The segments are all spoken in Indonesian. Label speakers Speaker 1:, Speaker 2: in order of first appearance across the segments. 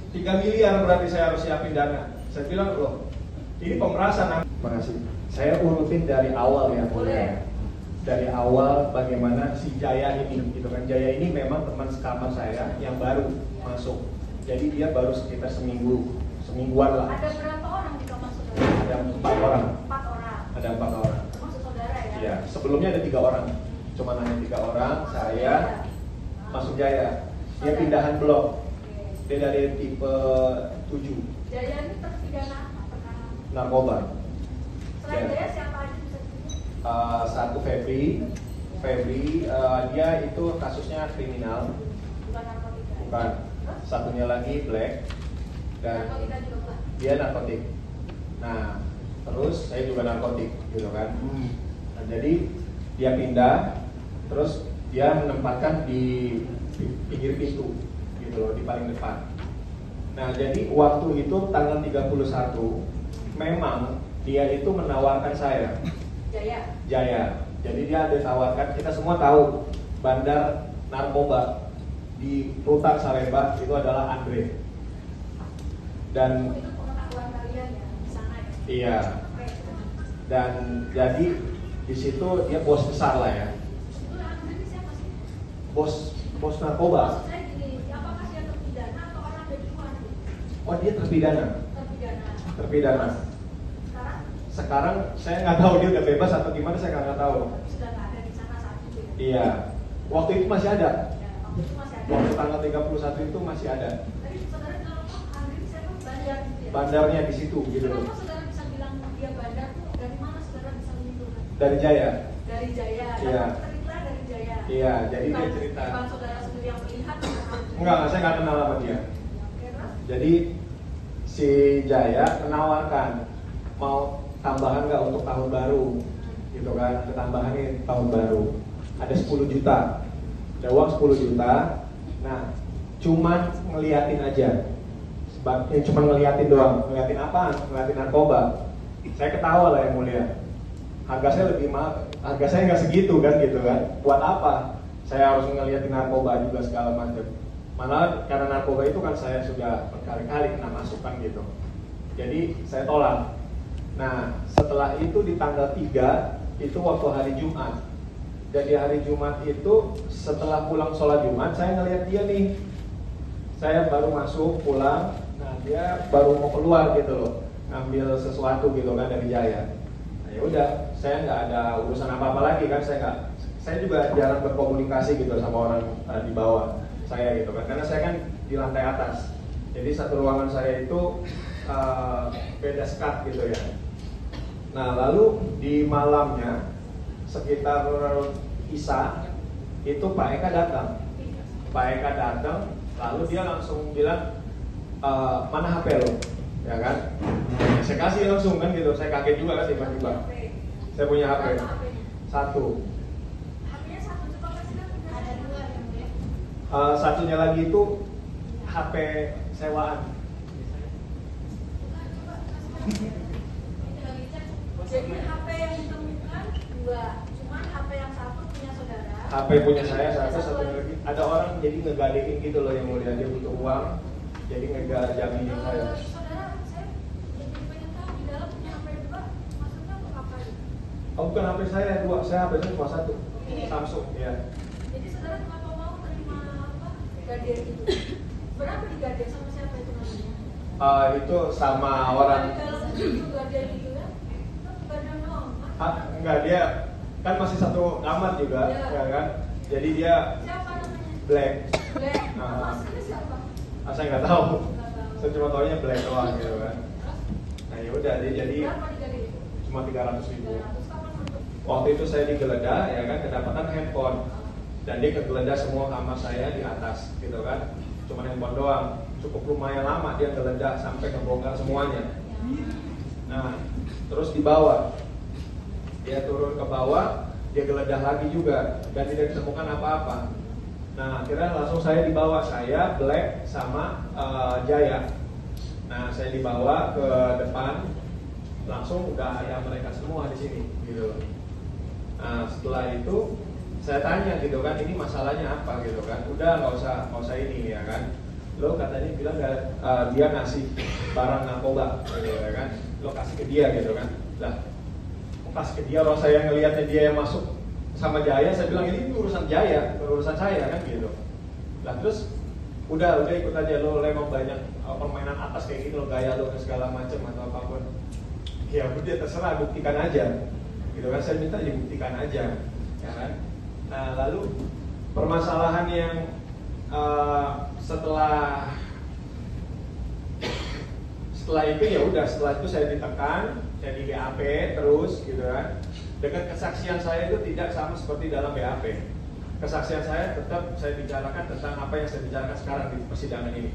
Speaker 1: 3 miliar berarti saya harus siapin dana. Saya bilang, loh, ini pemerasan. Terima kasih. Saya urutin dari awal ya.
Speaker 2: Boleh.
Speaker 1: Dari awal bagaimana si Jaya ini, gitu kan. Jaya ini memang teman sekamar saya yang baru masuk. Jadi dia baru sekitar semingguan lah.
Speaker 2: Ada berapa orang di kamar saudara?
Speaker 1: Ada 4 orang.
Speaker 2: 4 orang.
Speaker 1: Ada 4 orang.
Speaker 2: Termasuk saudara ya?
Speaker 1: Iya, sebelumnya ada 3 orang. Cuma hanya 3 orang, saya masuk Jaya. Dia pindahan blok. Dia dari tipe 7.
Speaker 2: Jaya ini terpidana apa?
Speaker 1: Narkoba.
Speaker 2: Selain
Speaker 1: Ya.
Speaker 2: Jaya siapa aja bisa disebut?
Speaker 1: Satu Febri, dia itu kasusnya kriminal,
Speaker 2: Bukan narkotika.
Speaker 1: bukan. Satunya lagi Black, dan
Speaker 2: Narkotika juga bukan.
Speaker 1: dia narkotik. Nah, terus saya juga narkotik, gitu kan. Nah, jadi dia pindah, terus dia menempatkan di pinggir pintu, gitu loh, di paling depan. Nah, jadi waktu itu tanggal 31, memang dia itu menawarkan saya. Jaya. Jadi dia ada tawarkan, kita semua tahu bandar narkoba di Rutan Salemba itu adalah Andre. Dan
Speaker 2: Itu pengetahuan kalian ya di sana ya?
Speaker 1: iya.
Speaker 2: Oke.
Speaker 1: Dan jadi di situ dia bos besar lah ya.
Speaker 2: Itu Andre ini siapa sih?
Speaker 1: Bos narkoba.
Speaker 2: Maksud saya gini, apakah dia terpidana atau orang dari luar?
Speaker 1: Oh, dia terpidana. Terpidana.
Speaker 2: Sekarang
Speaker 1: Sekarang saya nggak tahu dia udah bebas atau gimana, saya nggak tahu.
Speaker 2: tapi sudah nggak ada di sana saat itu ya?
Speaker 1: Iya. Waktu itu masih ada.
Speaker 2: Ya, waktu itu masih ada.
Speaker 1: Waktu tanggal 31 itu masih ada.
Speaker 2: Tadi saudara bilang, oh Andre ini siapa? Bandar gitu ya?
Speaker 1: Bandarnya di situ gitu loh.
Speaker 2: Kenapa saudara bisa bilang dia bandar tuh? Dari mana saudara bisa menyimpulkan?
Speaker 1: Dari Jaya.
Speaker 2: Dari Jaya.
Speaker 1: Iya.
Speaker 2: Dan cerita dari Jaya.
Speaker 1: Iya, jadi dia
Speaker 2: Bukan-
Speaker 1: cerita.
Speaker 2: Bukan saudara sendiri yang melihat.
Speaker 1: Enggak, saya nggak kenal sama dia.
Speaker 2: Oke, terus?
Speaker 1: Jadi si Jaya menawarkan mau tambahan nggak untuk tahun baru, gitu kan? Ketambahan ini tahun baru. Ada 10 juta. Ada uang 10 juta. Nah, cuman ngeliatin aja. Sebabnya cuma ngeliatin doang. Ngeliatin apa? Ngeliatin narkoba. Saya ketawa lah yang mulia. Harga saya lebih mahal. Harga saya nggak segitu kan, gitu kan? Buat apa? Saya harus ngeliatin narkoba juga segala macam. Malah karena narkoba itu kan saya sudah berkali-kali kena masukan gitu. Jadi saya tolak. Nah, setelah itu di tanggal 3 itu waktu hari Jumat. Jadi hari Jumat itu setelah pulang sholat Jumat saya ngeliat dia nih. Saya baru masuk pulang. Nah, dia baru mau keluar gitu loh, ngambil sesuatu gitu kan dari Jaya. Nah, ya udah, saya nggak ada urusan apa-apa lagi kan, saya juga jarang berkomunikasi gitu sama orang di bawah saya gitu kan, karena saya kan di lantai atas. Jadi satu ruangan saya itu beda sekat gitu ya. Nah, lalu di malamnya sekitar Isya itu Pak Eka datang. Pak Eka datang, lalu dia langsung bilang, mana HP lo, ya kan? Saya kasih langsung kan gitu, saya kaget juga kan tiba-tiba. Saya punya HP satu.
Speaker 2: HP-nya satu, coba kasih kan? Ada dua yang mulia.
Speaker 1: Satunya lagi itu HP sewaan.
Speaker 2: Jadi HP yang ditemukan dua, cuman HP yang satu punya saudara.
Speaker 1: HP punya saya satu lagi. Ada orang jadi ngegadein gitu loh yang mulia, dia butuh uang, jadi ngejaminin saya.
Speaker 2: Saudara, saya jadi pengen tahu di dalam punya HP dua, maksudnya untuk apa ya?
Speaker 1: Oh, bukan HP saya dua, saya HP saya cuma satu. Samsung, ya.
Speaker 2: Jadi saudara kenapa mau terima apa? Gadean itu? Berapa digadean sama siapa itu namanya?
Speaker 1: Itu sama orang.
Speaker 2: Kalau itu gadean itu ya? Gadean doang kan?
Speaker 1: Enggak, dia kan masih satu kamar juga,
Speaker 2: Iya.
Speaker 1: ya kan? Jadi dia
Speaker 2: Siapa namanya?
Speaker 1: Black.
Speaker 2: Black.
Speaker 1: Ah.
Speaker 2: Aslinya siapa?
Speaker 1: Saya nggak tahu.
Speaker 2: Nggak tahu.
Speaker 1: Saya cuma tahunya Black doang gitu kan. Nah ya udah, dia jadi
Speaker 2: Berapa digadean itu?
Speaker 1: cuma 300.000.
Speaker 2: 300 kapan masuk?
Speaker 1: Waktu itu saya digeledah, ya kan, kedapatan handphone. Dan dia kegeledah semua kamar saya di atas, gitu kan. Cuma handphone doang. Cukup lumayan lama dia geledah sampai ngebongkar semuanya. Nah, terus di bawah, dia turun ke bawah, dia geledah lagi juga dan tidak ditemukan apa-apa. Nah, akhirnya langsung saya dibawa, saya Black sama Jaya. Nah, saya dibawa ke depan, langsung udah ada mereka semua di sini, gitu. Nah, setelah itu saya tanya gitu kan, ini masalahnya apa gitu kan? Udah nggak usah ini ya kan. lo katanya bilang dia ngasih barang narkoba, gitu kan? Lo kasih ke dia gitu kan? Lah, kok kasih ke dia? Orang saya ngelihatnya dia yang masuk sama Jaya, saya bilang ini urusan Jaya, bukan urusan saya kan gitu. Lah terus udah ikut aja, lo memang banyak permainan atas kayak gitu, lo gaya lo segala macam atau apapun. Ya udah terserah, buktikan aja, gitu kan? Saya minta dibuktikan aja, ya kan? Nah lalu permasalahan yang setelah itu ya udah, setelah itu saya ditekan, saya di BAP terus gitu kan. Dengan kesaksian saya itu tidak sama seperti dalam BAP. Kesaksian saya tetap saya bicarakan tentang apa yang saya bicarakan sekarang di persidangan ini.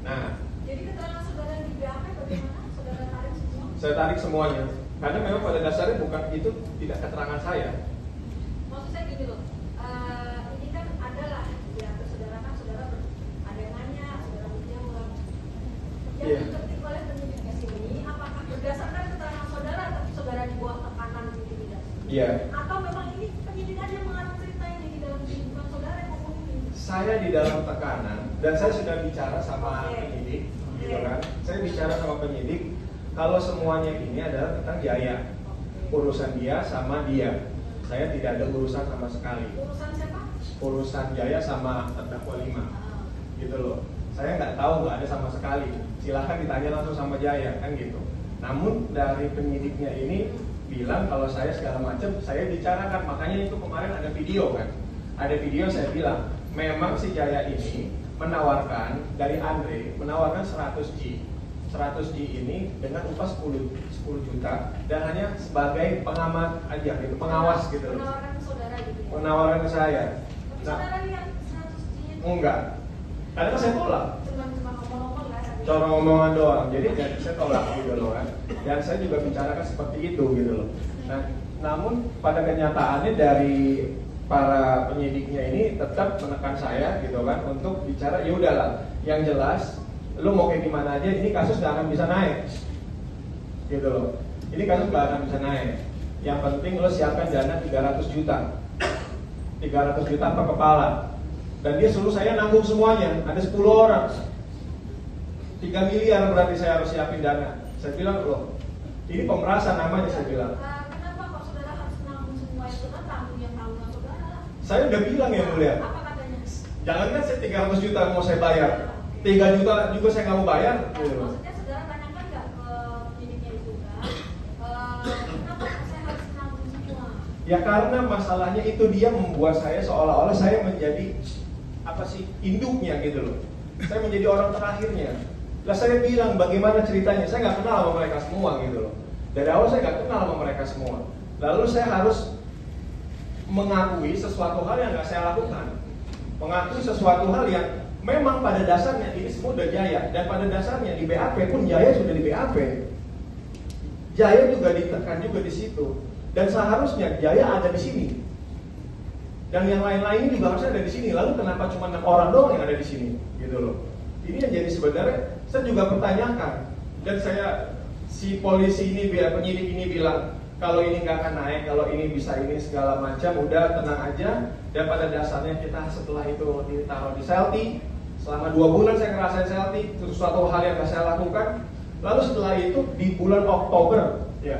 Speaker 1: Nah,
Speaker 2: jadi keterangan saudara di BAP bagaimana? Saudara tarik semua?
Speaker 1: Saya tarik semuanya, karena memang pada dasarnya bukan itu, tidak keterangan saya.
Speaker 2: Maksud saya gini loh, ini kan adalah ya saudara kan saudara ada yang nanya, saudara menjawab. Yang
Speaker 1: Iya.
Speaker 2: diketik oleh penyidik di sini, apakah berdasarkan keterangan saudara atau saudara di bawah tekanan intimidasi?
Speaker 1: Iya.
Speaker 2: Atau memang ini penyidik aja mengarang cerita ini di dalam kehidupan saudara yang ngomong ini?
Speaker 1: Saya di dalam tekanan dan saya sudah bicara sama
Speaker 2: Oke.
Speaker 1: penyidik, gitu kan? Saya bicara sama penyidik kalau semuanya ini adalah tentang Jaya, urusan dia sama dia. Saya tidak ada urusan sama sekali.
Speaker 2: Urusan siapa?
Speaker 1: Urusan Jaya sama terdakwa 5, gitu loh. Saya nggak tahu, nggak ada sama sekali. Silahkan ditanya langsung sama Jaya, kan gitu. Namun dari penyidiknya ini bilang kalau saya segala macam, saya bicarakan. Makanya itu kemarin ada video kan. Ada video saya bilang, memang si Jaya ini menawarkan, dari Andre, menawarkan 100G. 100G ini dengan upah 10 juta dan hanya sebagai pengamat aja gitu, pengawas gitu loh.
Speaker 2: Penawaran ke saudara gitu ya?
Speaker 1: Penawaran ke saya.
Speaker 2: Tapi
Speaker 1: Nah,
Speaker 2: saudara lihat 100G-nya?
Speaker 1: enggak. Karena saya tolak.
Speaker 2: Cuma ngomong-ngomong lah.
Speaker 1: Cara ngomongan doang, jadi saya tolak gitu loh kan. Dan saya juga bicarakan seperti itu gitu loh. Nah, namun pada kenyataannya dari para penyidiknya ini tetap menekan saya gitu kan untuk bicara, ya udahlah, yang jelas lu mau kayak gimana aja, ini kasus gak akan bisa naik gitu loh. Ini kasus gak akan bisa naik. Yang penting lo siapkan dana 300 juta 300 juta per kepala. Dan dia suruh saya nanggung semuanya, ada 10 orang 3 miliar berarti saya harus siapin dana. Saya bilang loh, ini pemerasan namanya, saya bilang.
Speaker 2: Kenapa kok saudara harus menanggung semua itu? Kan tanggung yang tanggungan saudara.
Speaker 1: Saya udah bilang ya mulia,
Speaker 2: Apa katanya?
Speaker 1: jangan kan saya 300 juta mau saya bayar, 3 juta juga saya nggak mau bayar gitu loh.
Speaker 2: Maksudnya saudara tanyakan nggak ke penyidiknya itu kan? Kenapa saya harus menanggung semua?
Speaker 1: Ya karena masalahnya itu dia membuat saya seolah-olah saya menjadi apa sih, induknya gitu loh. Saya menjadi orang terakhirnya. Lah saya bilang bagaimana ceritanya, saya nggak kenal sama mereka semua gitu loh. Dari awal saya nggak kenal sama mereka semua. Lalu saya harus mengakui sesuatu hal yang nggak saya lakukan. Mengakui sesuatu hal yang memang pada dasarnya ini semua udah Jaya. Dan pada dasarnya di BAP pun Jaya sudah di BAP. Jaya juga ditekan juga di situ. Dan seharusnya Jaya ada di sini. Dan yang lain-lain juga harusnya ada di sini. Lalu kenapa cuma 6 orang doang yang ada di sini? Gitu loh. Ini yang jadi sebenarnya saya juga pertanyakan. Dan si polisi ini, penyidik ini bilang kalau ini nggak akan naik, kalau ini bisa ini segala macam, udah tenang aja. Dan pada dasarnya kita setelah itu ditaruh di Selti. Selama 2 bulan saya ngerasain Selti, itu suatu hal yang nggak saya lakukan. Lalu setelah itu di bulan Oktober, ya,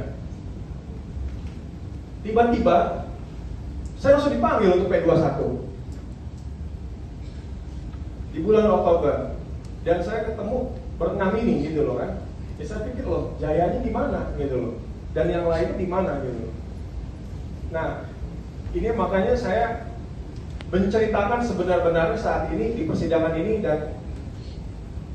Speaker 1: tiba-tiba saya langsung dipanggil untuk P21 di bulan Oktober. Dan saya ketemu berenam ini gitu loh kan. Ya saya pikir loh, Jayanya di mana gitu loh. Dan yang lainnya di mana gitu loh. Nah, ini makanya saya menceritakan sebenar-benarnya saat ini di persidangan ini dan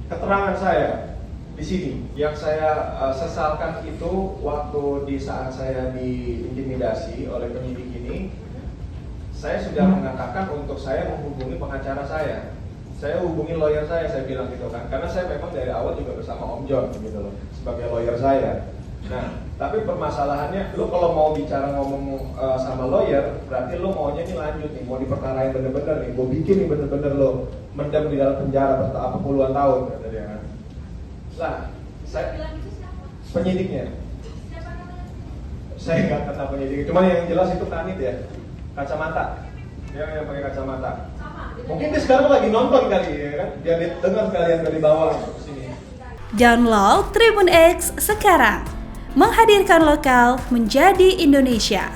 Speaker 1: keterangan saya di sini. Yang saya sesalkan itu waktu di saat saya diintimidasi oleh penyidik ini, saya sudah mengatakan untuk saya menghubungi pengacara saya. Saya hubungi lawyer saya bilang gitu kan. Karena saya memang dari awal juga bersama Om John gitu loh, sebagai lawyer saya. Nah, tapi permasalahannya, lo kalau mau bicara ngomong sama lawyer, berarti lo maunya ini lanjut nih, mau diperkarain bener-bener nih, gue bikin nih bener-bener lo mendem di dalam penjara berapa puluhan tahun, kata dia kan. Nah, saya
Speaker 2: bilang itu siapa?
Speaker 1: penyidiknya.
Speaker 2: Siapa namanya?
Speaker 1: Saya nggak kata penyidiknya, cuman yang jelas itu Kanit ya, kacamata. Dia yang pakai kacamata.
Speaker 2: Sama,
Speaker 1: Mungkin dia sekarang lagi nonton kali ya kan, biar dia dengar sekalian dari bawah sini.
Speaker 3: Download Tribun X sekarang, menghadirkan lokal menjadi Indonesia.